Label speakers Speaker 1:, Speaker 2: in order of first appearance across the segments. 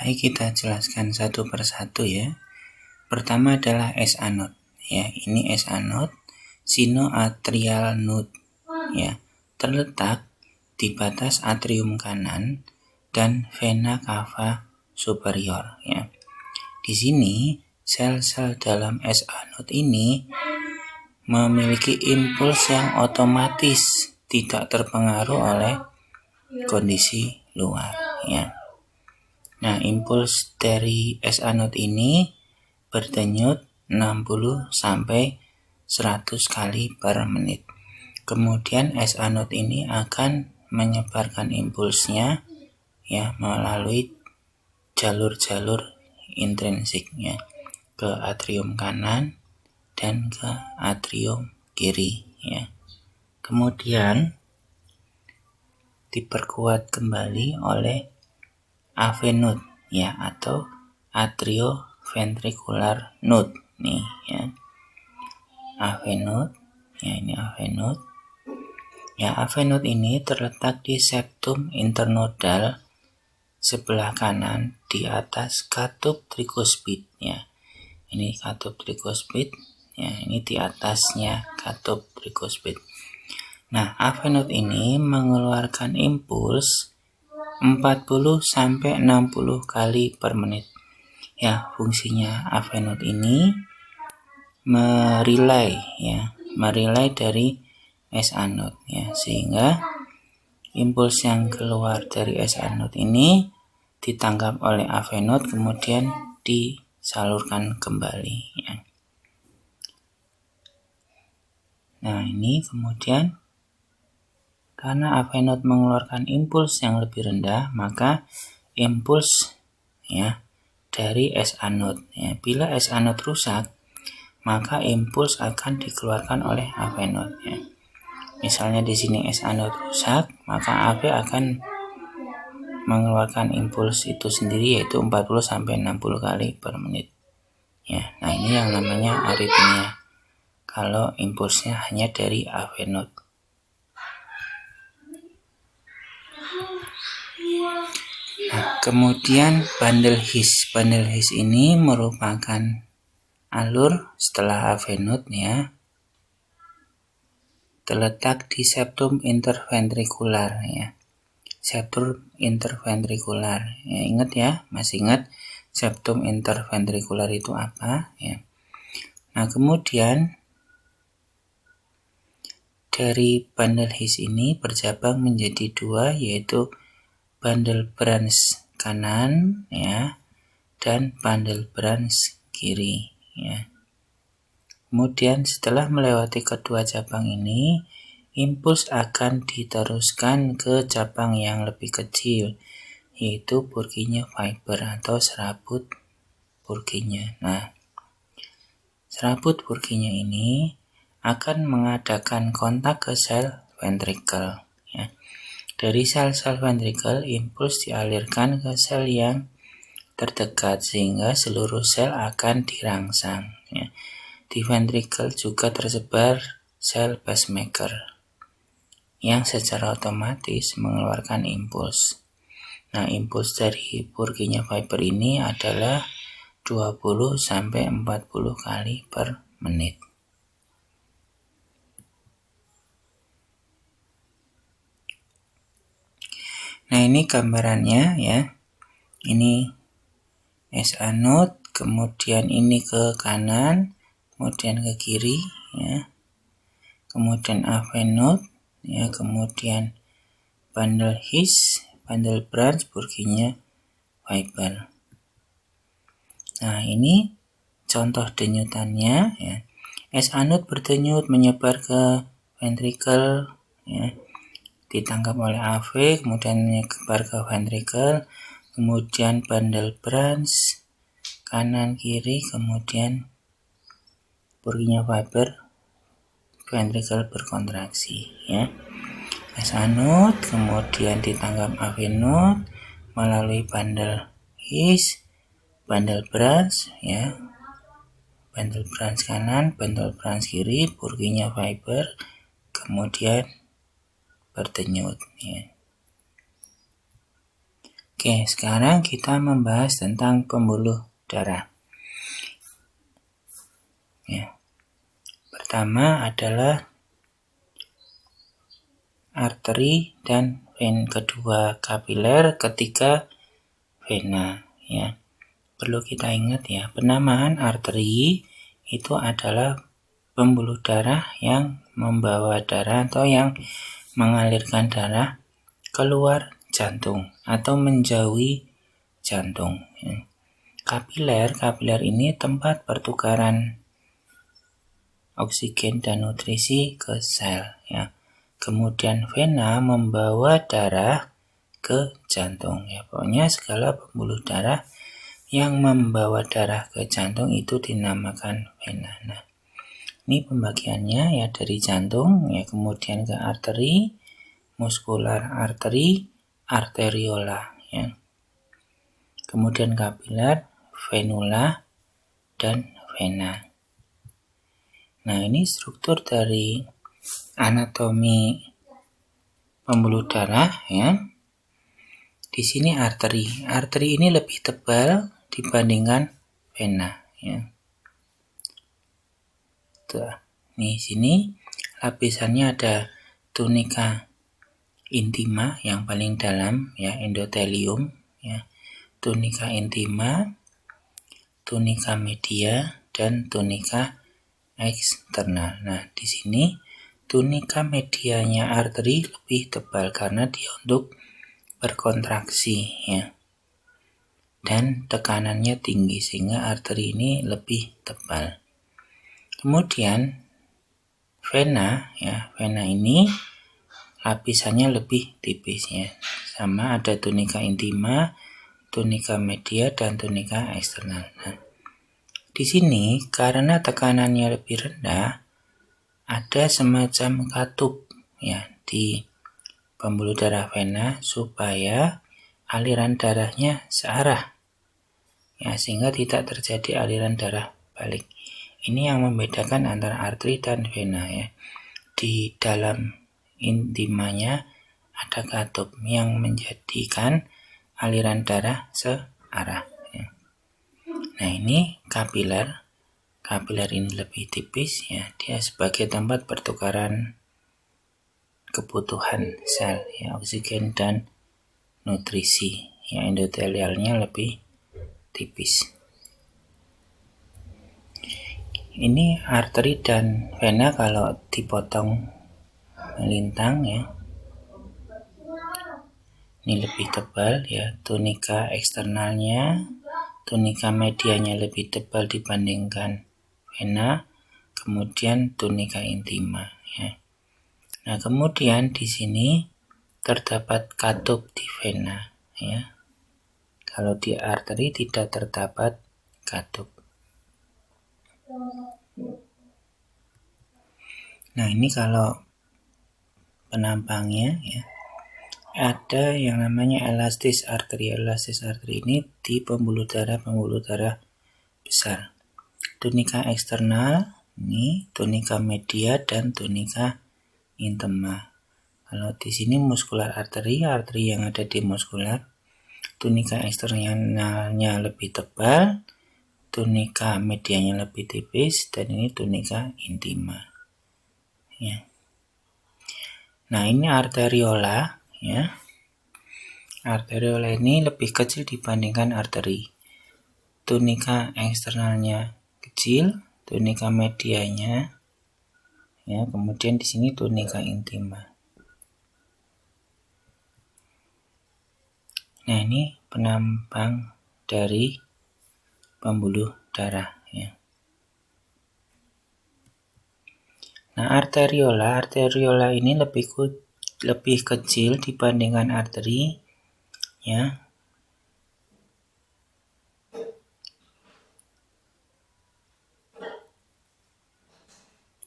Speaker 1: Baik, kita jelaskan satu persatu ya. Pertama adalah S anode ya. Ini S anode sinoatrial node ya, terletak di batas atrium kanan dan vena cava superior ya. Di sini sel-sel dalam S anode ini memiliki impuls yang otomatis, tidak terpengaruh oleh kondisi luar ya. Nah, impuls dari S anode ini berdenyut 60 sampai 100 kali per menit. Kemudian S anode ini akan menyebarkan impulsnya ya melalui jalur-jalur intrinsik ya, ke atrium kanan dan ke atrium kiri ya. Kemudian diperkuat kembali oleh AV node ya, atau atrioventricular node nih ya. AV node ya, ini AV node. Ya, AV node ini terletak di septum internodal sebelah kanan di atas katup tricuspid ya. Ini katup tricuspid ya, ini di atasnya katup tricuspid. Nah, AV node ini mengeluarkan impuls 40 sampai 60 kali per menit. Ya, fungsinya AV node ini merilai dari S anode ya, sehingga impuls yang keluar dari S anode ini ditangkap oleh AV node kemudian disalurkan kembali ya. Nah, ini kemudian karena AV node mengeluarkan impuls yang lebih rendah, maka impuls ya dari S anode ya, bila S anode rusak, maka impuls akan dikeluarkan oleh AV node ya. Misalnya di sini S anode rusak, maka AV akan mengeluarkan impuls itu sendiri, yaitu 40 sampai 60 kali per menit ya. Nah, ini yang namanya aritmia kalau impulsnya hanya dari AV node. Nah, kemudian bundle His. Bundle His ini merupakan alur setelah AV node ya, terletak di septum interventricular ya. Septum interventricular ya, ingat ya, masih ingat septum interventricular itu apa ya. Nah, kemudian dari bundle His ini bercabang menjadi dua, yaitu bundle branch kanan ya dan bundle branch kiri ya. Kemudian setelah melewati kedua cabang ini, impuls akan diteruskan ke cabang yang lebih kecil, yaitu Purkinje fiber atau serabut Purkinje. Nah, serabut Purkinje ini akan mengadakan kontak ke sel ventrikel ya. Dari sel-sel ventrikel, impuls dialirkan ke sel yang terdekat sehingga seluruh sel akan dirangsang ya. Di ventrikel juga tersebar sel pacemaker yang secara otomatis mengeluarkan impuls. Nah, impuls dari Purkinje fiber ini adalah 20 sampai 40 kali per menit. Nah, ini gambarannya ya. Ini S anode, kemudian ini ke kanan, kemudian ke kiri ya. Kemudian AV node ya, kemudian bundle His, bundle branch Purkinje fiber. Nah, ini contoh denyutannya ya. S anode berdenyut menyebar ke ventrikel ya, ditangkap oleh AV, kemudian menyebar ke ventrikel, kemudian bundle branch kanan kiri, kemudian Purkinje fiber, ventrikel berkontraksi ya. S anode kemudian ditangkap AV node melalui bundle His, bundle branch ya, bundle branch kanan, bundle branch kiri, Purkinje fiber, kemudian berdenyut ya. Oke, sekarang kita membahas tentang pembuluh darah. Ya. Pertama adalah arteri dan vena, kedua kapiler, ketiga vena. Ya. Perlu kita ingat ya, penamaan arteri itu adalah pembuluh darah yang membawa darah atau yang mengalirkan darah keluar jantung atau menjauhi jantung. Kapiler ini tempat pertukaran oksigen dan nutrisi ke sel. Ya. Kemudian vena membawa darah ke jantung. Ya, pokoknya segala pembuluh darah yang membawa darah ke jantung itu dinamakan vena. Nah, ini pembagiannya ya dari jantung, ya kemudian ke arteri, muskular arteri, arteriola, ya. Kemudian kapiler, venula, dan vena. Nah, ini struktur dari anatomi pembuluh darah, ya. Di sini arteri. Arteri ini lebih tebal dibandingkan vena, ya. Tuh, nih sini lapisannya ada tunika intima yang paling dalam, ya, endotelium, ya. Tunika intima, tunika media, dan tunika eksternal. Nah, di sini tunika medianya arteri lebih tebal karena dia untuk berkontraksi, ya. Dan tekanannya tinggi sehingga arteri ini lebih tebal. Kemudian vena, ya, vena ini lapisannya lebih tipis, ya. Sama ada tunika intima, tunika media, dan tunika eksternal. Nah, di sini karena tekanannya lebih rendah, ada semacam katup, ya, di pembuluh darah vena supaya aliran darahnya searah, ya, sehingga tidak terjadi aliran darah balik. Ini yang membedakan antara arteri dan vena, ya. Di dalam intimanya ada katup yang menjadikan aliran darah searah, ya. Nah, ini kapiler. Kapiler ini lebih tipis, ya. Dia sebagai tempat pertukaran kebutuhan sel, ya, oksigen dan nutrisi. Ya, endotelialnya lebih tipis. Ini arteri dan vena kalau dipotong melintang, ya. Ini lebih tebal, ya. Tunika eksternalnya, tunika medianya lebih tebal dibandingkan vena, kemudian tunika intima, ya. Nah, kemudian di sini terdapat katup di vena, ya. Kalau di arteri tidak terdapat katup. Nah, ini kalau penampangnya, ya, ada yang namanya elastis arteri. Elastis arteri ini di pembuluh darah besar. Tunika eksternal, ini tunika media, dan tunika intima. Kalau di sini muskular arteri yang ada di muskular, tunika eksternalnya lebih tebal, tunika medianya lebih tipis, dan ini tunika intima, ya. Nah, ini arteriola, ya. Arteriola ini lebih kecil dibandingkan arteri. Tunika eksternalnya kecil, tunika medianya, ya, kemudian di sini tunika intima. Nah, ini penampang dari pembuluh darah, ya. Nah, arteriola ini lebih kecil dibandingkan arteri, ya.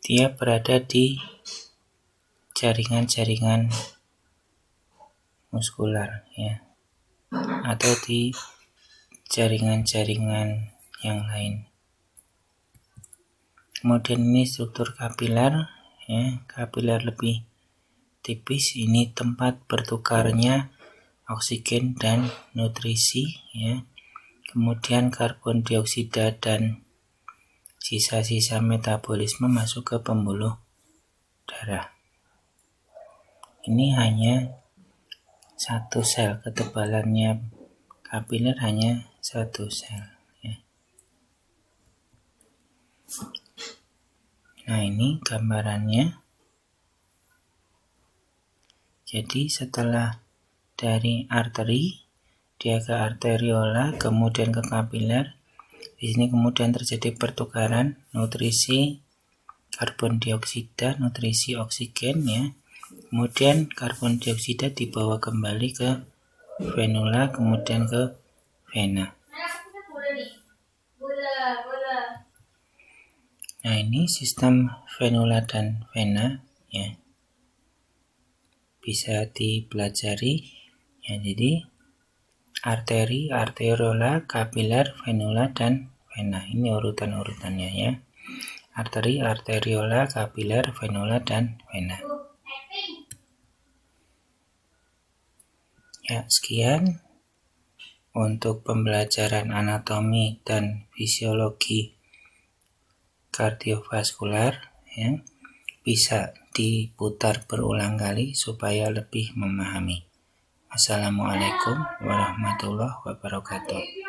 Speaker 1: Dia berada di jaringan-jaringan muskular, ya, atau di jaringan-jaringan yang lain. Kemudian ini struktur kapiler, ya. Kapiler lebih tipis, ini tempat bertukarnya oksigen dan nutrisi, ya. Kemudian karbon dioksida dan sisa-sisa metabolisme masuk ke pembuluh darah. Ini hanya satu sel, ketebalannya kapiler hanya satu sel, ya. Nah, ini gambarannya. Jadi setelah dari arteri dia ke arteriola, kemudian ke kapiler. Di sini kemudian terjadi pertukaran nutrisi karbon dioksida, nutrisi oksigen, ya. Kemudian karbon dioksida dibawa kembali ke venula, kemudian ke vena. Nah, ini sistem venula dan vena, ya. Bisa dipelajari, ya. Jadi arteri, arteriola, kapiler, venula, dan vena. Ini urutan-urutannya, ya. Arteri, arteriola, kapiler, venula, dan vena. Ya, sekian untuk pembelajaran anatomi dan fisiologi kardiovaskular, ya. Bisa diputar berulang kali supaya lebih memahami. Wassalamualaikum warahmatullahi wabarakatuh.